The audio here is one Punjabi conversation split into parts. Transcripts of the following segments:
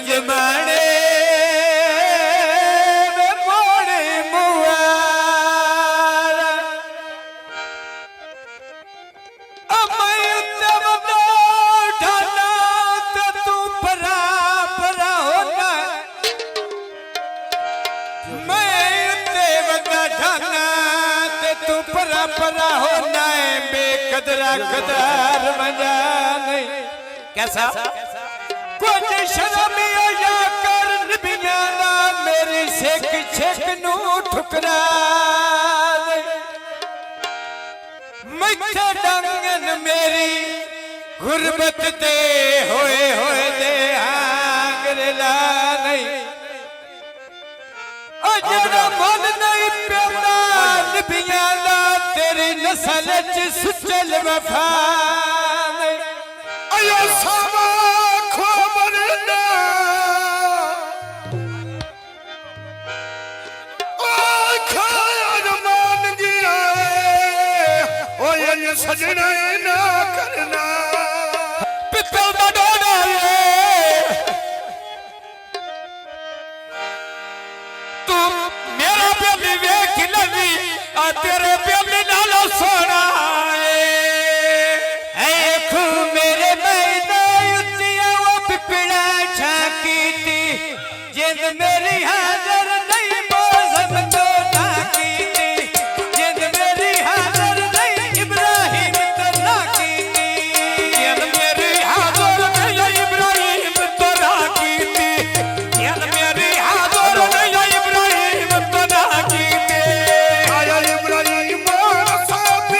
जिंद माने मोड़े मुआरा अमय तब तो ढाना तो तू परा परा होना मैं तेव ढाना ते तू परा परा होना है बेकदरा कदार मजा नहीं कैसा कुछ शर्म या कर बियाना मेरी शेख शेख नू ठुकरा मिठा डंगन मेरी गुरबत दे होए होए दे आंगरला नहीं अजरा मन नहीं प्यादा बियाना तेरी नस्ल च सुचल वफा नहीं अयो सावा खबर ना ओ खायर मान गया ओ ये सजना ना करना पितल दा डोडा तू मेरा प्याली वेख लवी आ तेरे प्याली नाल सोना मेरी हाजर नहीं मौसम तो ना की थी जिंद मेरी हाजर नहीं इब्राहिम तो ना की थी जिंद मेरी हाजर नहीं इब्राहिम तो ना की थी जिंद मेरी हाजर नहीं इब्राहिम तो ना की थी आया इब्राहिम साथ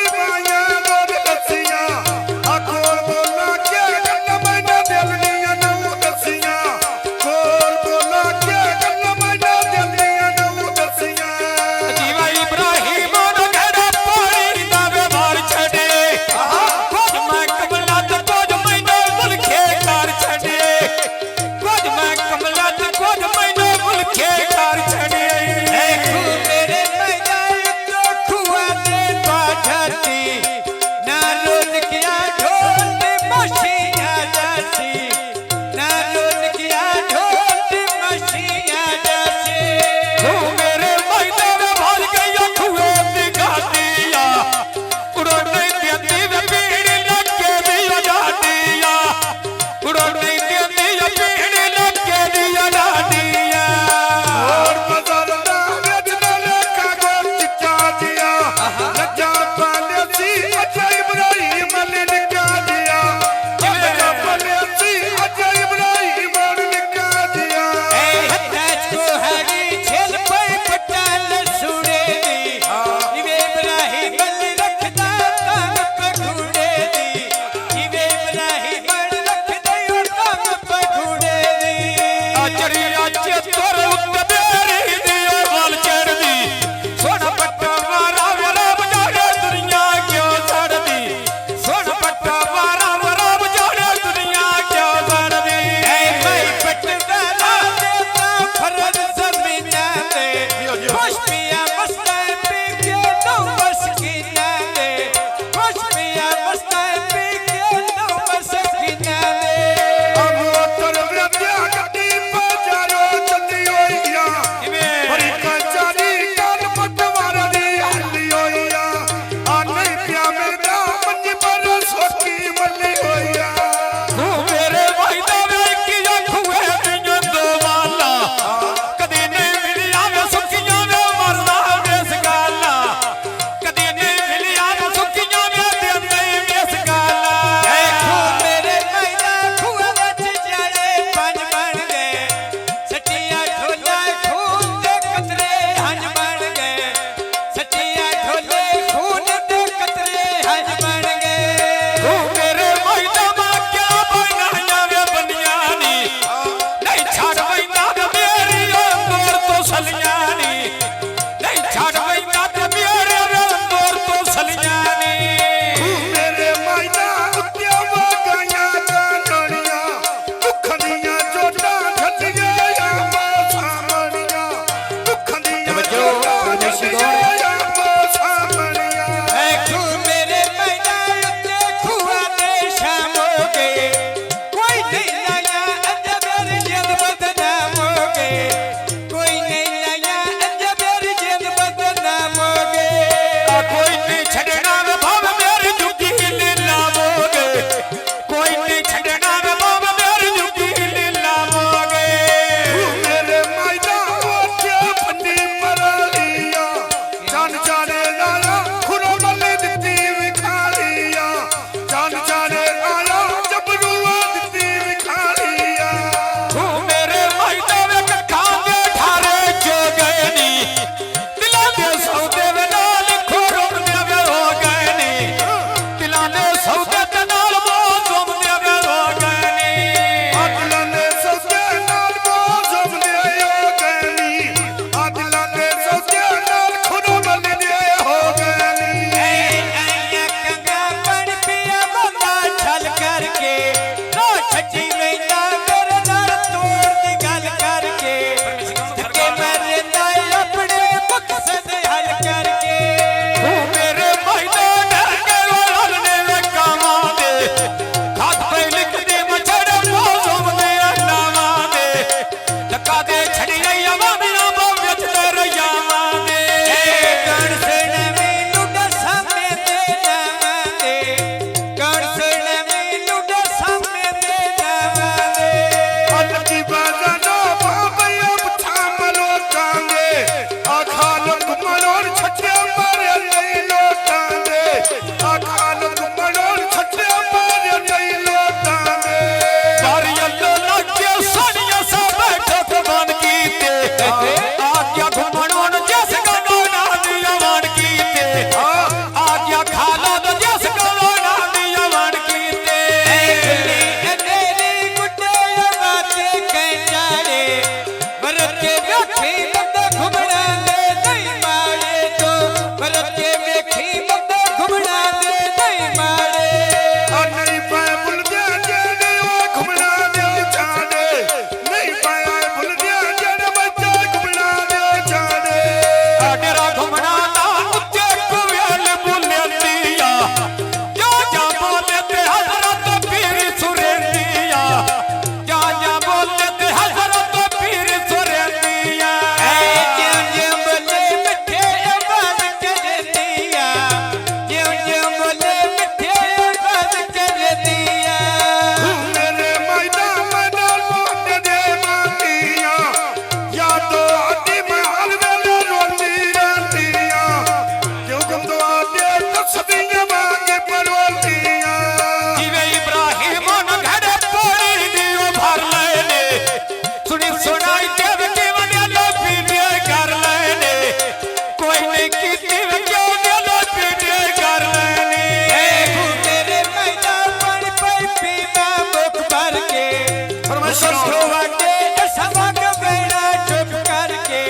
हुक्म तो आगे सबक बेड़ा चुप करके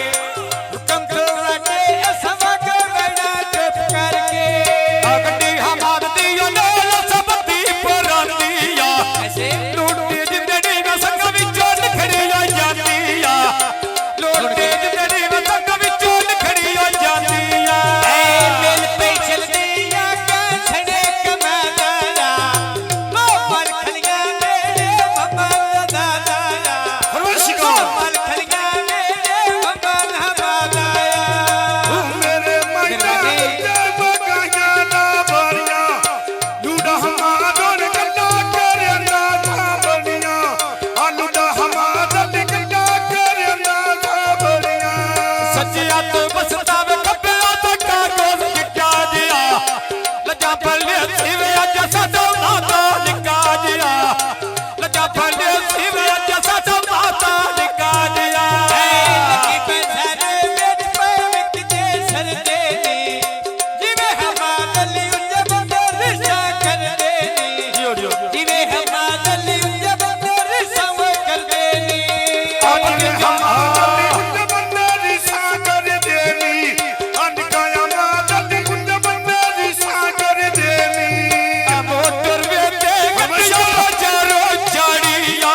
हुक्म तो आगे सबक बेड़ा चुप करके अगड़ी हमार दियो नाल सबती पुरानिया ऐसे लूटती जिंदड़ी में संग विचों निखड़ी आ जांदिया लूटती जिंदड़ी में संग विचों निखड़ी आ जांदिया मिल पे चल दिया छड़े कमादाया मोहर खलिया मेरे बाबा दादाया मोहर खलिया मेरे बाबा हमादाया मेरे मैदान जय बगाया ना बारिया लूड़ा हमारा गल्ला करे ना बनिया लूड़ा हमारा गल्ला करे ना बनिया सचिया तो बसता वे कपिया तो कागज लिखा दिया लजा पल्ले सिवे जैसा तो माता लिखा दिया लजा पल्ले सिवे जैसा तो माता लिखा दिया लगी बंधरे मेरे पैर के सर देनी जिवे हमारा लियो बंदर रिश्ता कर देनी जिवे हमारा लियो बंदर रिश्ता कर देनी आज हमारे कुंड बंदरी सागर देवी अनकाया मादल कुंड बंदरी सागर देवी मोटर वे ते गटिया चारो चाड़िया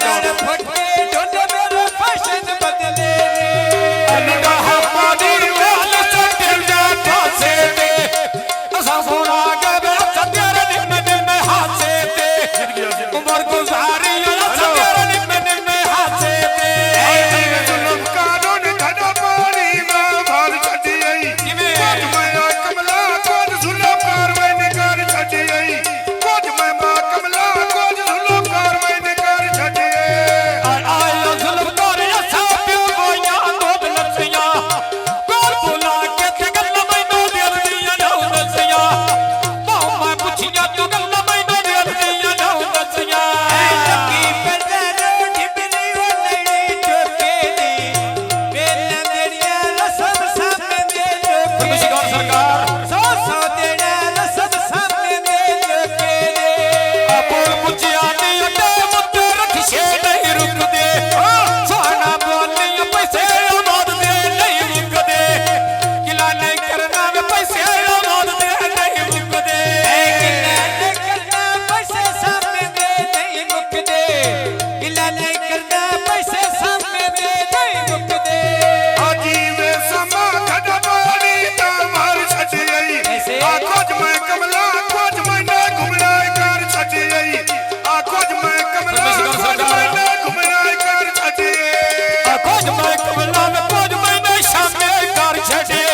ਨਾਲ ਫੁੱਟੇ ਢੋਲ ਮੇਰੇ ਫੈਸ਼ਨ ਬਦਲੇ ਲੁੱਡਾ ਹਮਾਰੀ ਵਾਲ ਸੱਟਿਲ ਜਾ ਫਾਸੇ ਤੇ ਅਸਾਂ ਸੋਨਾ ਗਵੇ ਸੱਜਰ ਨਿੰਮ ਨਿੰਮ ਹਾਸੇ ਤੇ ਉਮਰ ਗੁਜ਼ਾਰੀ ਸੱਜਰ ਨਿੰਮ ਨਿੰਮ ਹਾਸੇ ਤੇ ਜ਼ੁਲਮ ਕਾਨੂੰਨ ਘੜਾ ਪਾਣੀ ਮੈਂ ਭਰ ਛੱਡੀ ਆਈ ਕੁਝ ਮੈਂ ਕਮਲਾ ਕੁਝ ਜ਼ੁਲਮ ਕਾਰਵਾਈ ਨੇ ਕਰ ਛੱਡੀ ਆਈ ਕੁਝ ਮੈਂ ਕਮਲਾ ਕੁਝ ਜ਼ੁਲਮ ਕਾਰਵਾਈ ਨੇ ਕਰ ਛੱਡੀ ਆਇਆ ਜ਼ੁਲਮ ਕਰ ਅਸਾਂ ਪਿਓ ਗੋਈਆਂ ਦੋਬ ਲੱਸੀਆਂ ਕੋਲ ਬੁਲਾ ਕੇ ਤੇ ਗੱਲ ਮੈਨੂੰ ਦਿਲ ਦੀਆਂ ਨੌ ਦੱਸੀਆਂ ਬਹੁ ਮੈਂ ਪੁੱਛੀਆਂ ਤੂੰ ਗੱਲ ਮੈਨੂੰ ਦਿਲ ਦੀਆਂ ਨੌ ਦੱਸੀਆਂ ਲੱਗੀ ਪਰਦਰ ਢਿਬਲੀ ਵਲੜੀ ਟੋਕੇ ਦੀ ਵੇਲਾਂ ਜਿਹੜੀਆਂ ਰਸਮ ਸਾਹਮਣੇ ਦੇ ਲੋਕੇ ਸਰਕਾਰ ਸੋ ਸੋ ਦੇਣਾ ਰਸਮ ਸਾਹਮਣੇ ਦੇ ਲੋਕੇ ਦੇ ਆਪੋਲ ਪੁੱਛਿਆ ਨਹੀਂ ਅੱਡੇ ਮੁੱਤੇ ਰਖਸ਼ੇ ਨਹੀਂ ਰੁਕਦੇ ਸੋਨਾ ਬੋਲੀਆਂ ਪੈਸੇ ਆਵਾਜ਼ ਦੇ ਨਹੀਂ ਮੁੱਕਦੇ ਕਿਲਾ ਨਹੀਂ ਕਰਨਾ ਵੇ ਪੈਸੇ ਆਵਾਜ਼ ਦੇ ਨਹੀਂ ਮੁੱਕਦੇ ਕਿਲਾ ਨਹੀਂ ਕਰਨਾ ਪੈਸੇ ਸਾਹਮਣੇ ਦੇ ਨਹੀਂ ਮੁੱਕਦੇ ਕਿਲਾ ਨਹੀਂ ਕਰਨਾ ਪੈਸੇ ਸਾਹਮਣੇ ਦੇ ਨਹੀਂ ਮੁੱਕਦੇ ਹਾਜੀ ਵੇ ਸਮਾ ਘੜਾ ਪਾਣੀ ਤਾਂ ਭਰ ਛੱਡੀ ਆਈ ਆ ਕੁਝ ਮੈਂ ਕਮਲਾ ਕੁਝ ਮੈਂ ਘੁਮਰਾਏ ਕਰ ਛੱਡੀ ਆਈ ਆ ਕੁਝ ਮੈਂ ਕਮਲਾ ਕੁਝ ਮੈਂ ਘੁਮਰਾਏ ਕਰ ਛੱਡੀ ਕੁਝ ਮੈਂ ਕਮਲਾ ਵੇ ਕੁਝ ਮੈਂ ਸ਼ਾਮੇ ਕਰ ਛੱਡੇ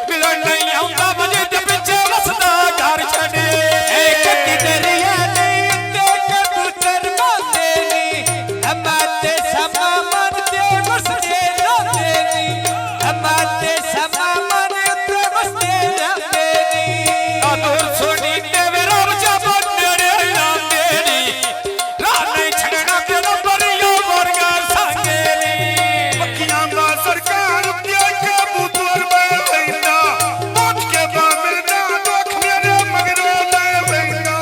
ਮਿਲਣ ਨਹੀਂ ਆਉਂਦਾ ਮਜੇ ਦੇ ਪਿੱਛੇ ਵਸਦਾ ਘਰ ਛੱਡੇ ਏ ਕੱਟੀ ਦਰਿਆ ਨਹੀਂ ਤੇ ਕਬੂਤਰ ਮਾਰਦੇ ਨੀ ਹਮਾਤੇ ਸਮਾ ਮਨ ਤੇ ਵਸਦੇ ਰਹਿੰਦੇ ਨੀ ਹਮਾਤੇ ਸਮਾ ਮਨ ਤੇ ਵਸਦੇ ਰਹਿੰਦੇ ਨੀ ਆ ਦੂਰ ਸੋਣੀ ਤੇ ਵੇ ਰੱਬ ਜਬ ਨੇੜੇ ਆਉਂਦੇ ਨੀ ਰਾਹ ਨਹੀਂ ਛੱਡਣਾ ਤੇਰਾ ਬਰੀਓ ਵਰਗਾ ਸੰਗੇ ਨੀ ਪੱਕੀਆਂ ਦਾ ਸਰਕਾਰ ਉੱਤੇ ਕਬੂਤਰ ਮੈਂ ਲੈਂਦਾ ਪੁੱਛ ਕੇ ਬਾ ਮਿਲਦਾ ਦੁੱਖ ਮੇਰੇ ਮਗਰੋਂ ਲੈ ਪੈਂਦਾ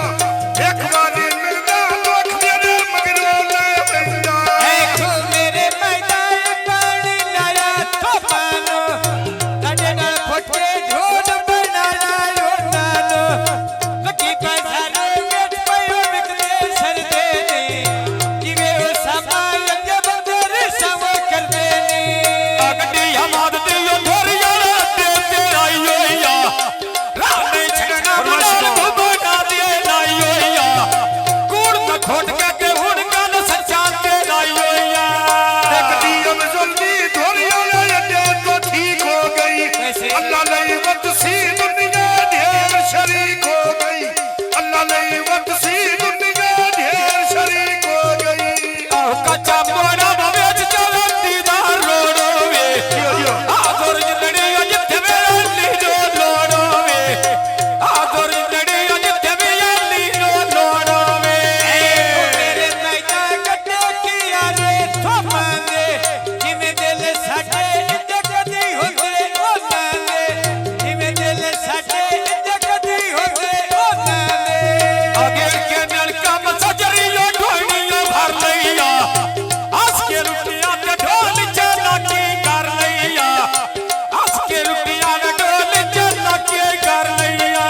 ਇੱਕ ਵਾਰੀ ਮਿਲਦਾ ਦੁੱਖ ਮੇਰੇ ਮਗਰੋਂ ਲੈ ਪੈਂਦਾ ਦੇਖੋ ਮੇਰੇ ਮੈਦਾਨ ਪਾਣੀ ਲਾਇਆ ਤੋਪਾਨੋ ਤੁਹਾਡੇ ਨਾਲ ਫੁੱਟੇ ਢੋਲ ਬਣਾਇਆ ਲੋਟਾਂ ਨੂੰ ਲੱਗੀ ਪੈਸਾ ਨੇ ਵਿੱਚ ਪਈਓ ਵਿਕਦੇ ਸਰਦੇ ਨੇ ਜਿਵੇਂ ਉਹ ਸਮਾਂ ਅੱਗੇ ਬੰਦੇ ਰਿਸਮ ਕਰਦੇ ਨੇ ਗੱਡੀ ਹਮਾਦ ਦੀ ਥੋਰੀਆਂ ਤੇ ਆਈ ਹੋਈ ਆ ਰਾਹ ਨਹੀਂ ਛੱਡਣਾ ਬਣਾ ਬਣਾ ਦੇ ਲਾਈ ਹੋਈ ਆ ਕੂੜ ਨਾ ਖੋਟ ਕੇ ਹੁਣ ਗੱਲ ਸੱਚਾ ਤੇ ਲਾਈ ਹੋਈ ਆ ਦੇਖਦੀ ਅਮਜ਼ੁਲਦੀ ਧੋਰੀਆਂ ਲੈ ਅੱਡੇ ਤੋਂ ਠੀਕ ਹੋ ਗਈ ਅੱਲਾ ਲਈ ਵਕਤ ਸੀ ਦੁਨੀਆ ਢੇਰ ਸ਼ਰੀਕ ਹੋ ਗਈ ਅੱਲਾ ਲਈ ਵਕਤ ਸੀ ਦੁਨੀਆ ਢੇਰ ਸ਼ਰੀਕ ਹੋ ਗਈ ਆਹ ਕੱਚਾ ਮੋੜਾ ਵਿੱਚ ਚਲਦੀ ਦਾ ਰੋੜੋਵੇ ਆਹ ਦੁਰ ਜਲੜੀ ਜਿੱਥੇ ਵੇ ਲੀ ਜੋ ਲੋੜੋਵੇ ਆਹ ਦੁਰ ਜਲੜੀ ਜਿੱਥੇ ਵੇ ਲੀ ਜੋ ਲੋੜੋਵੇ ਮੇਰੇ ਮੈਦਾਨ ਕੱਟੇ ਕੀ ਆਲੇ ਥੋਪਾਂਗੇ ਜਿਵੇਂ ਦਿਲ ਸਾਡੇ ਇੰਜ ਕਦੀ ਹੁੰਦੇ ਉਹਨਾਂ ਦੇ ਜਿਵੇਂ ਦਿਲ ਸਾਡੇ ਇੰਜ ਕਦੀ ਹੁੰਦੇ ਉਹਨਾਂ ਦੇ ਅਗੇ ਕੇ ਨਾਲ ਕੰਮ ਸਜਰੀਓ ਢੋਣੀਆਂ ਭਰ ਲਈਆ ਹੱਸ ਕੇ ਰੁਪਿਆ ਤੇ ਢੋਲ ਚੱਲਾ ਕੀ ਕਰ ਲਈਆ ਹੱਸ ਕੇ ਰੁਪਿਆ ਤੇ ਢੋਲ ਚੱਲਾ ਕੀ ਕਰ ਲਈਆ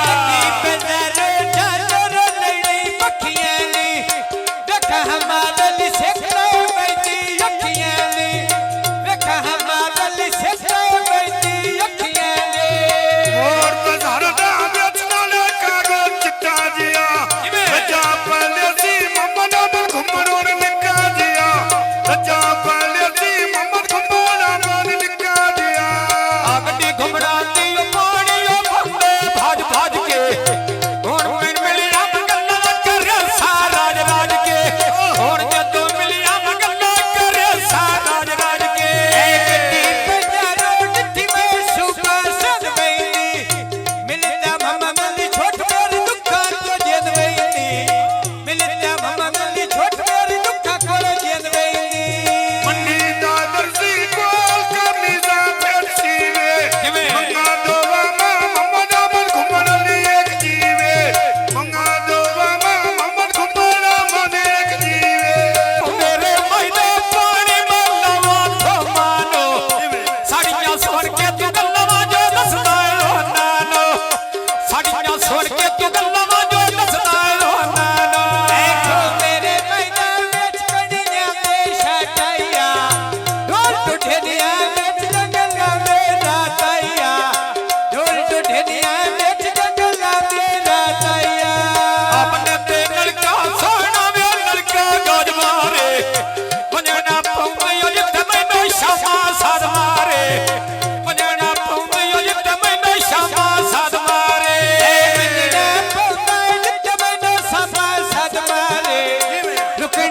ਲੱਗੀ ਬਜ਼ਰ ਚਾਦਰ ਲੈਣੀ ਪੱਖੀਆਂ ਨੀ ਵੇਖਾ ਹਮਾਦਲੀ ਸਿੱਖਦਾ ਬੈਠੀ ਅੱਖੀਆਂ ਨੀ ਵੇਖਾ ਹਮਾਦਲੀ ਸਿੱਖਦਾ ਬੈਠੀ ਅੱਖੀਆਂ ਨੀ ਹੋਰ ਬਜ਼ਾਰ ਦਾ ਵਿੱਚ ਨਾਲੇ ਕਾਗਜ਼ ਚਿੱਟਾ ਜਿਆ ਰੱਜਾ ਪਹਿਲੇ ਸੀ ਮੁਹੰਮਦ ਅਮਨ ਘੁੰਮਣੋਂ ਨਿੱਕਾ ਜਿਆ ਰੱਜਾ ਪਹਿਲੇ ਸੀ ਮੁਹੰਮਦ ਘੁੰਮਣੋਂ ਨਿੱਕਾ ਜਿਆ ਆ ਗੱਡੀ ਘੁੰਮੜਾਂਦੀ ਓ ਪਾਣੀ ਓ ਭੰਦੇ ਭੱਜ ਭੱਜ ਕੇ ਹੁਣ ਮੈਨੂੰ ਮਿਲਿਆ ਗੱਲਾਂ ਕਰ ਸਾਰਾ ਰਾਜ ਕੇ ਹੁਣ ਜਦ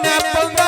ਬਿਨਾ ਪੰਗ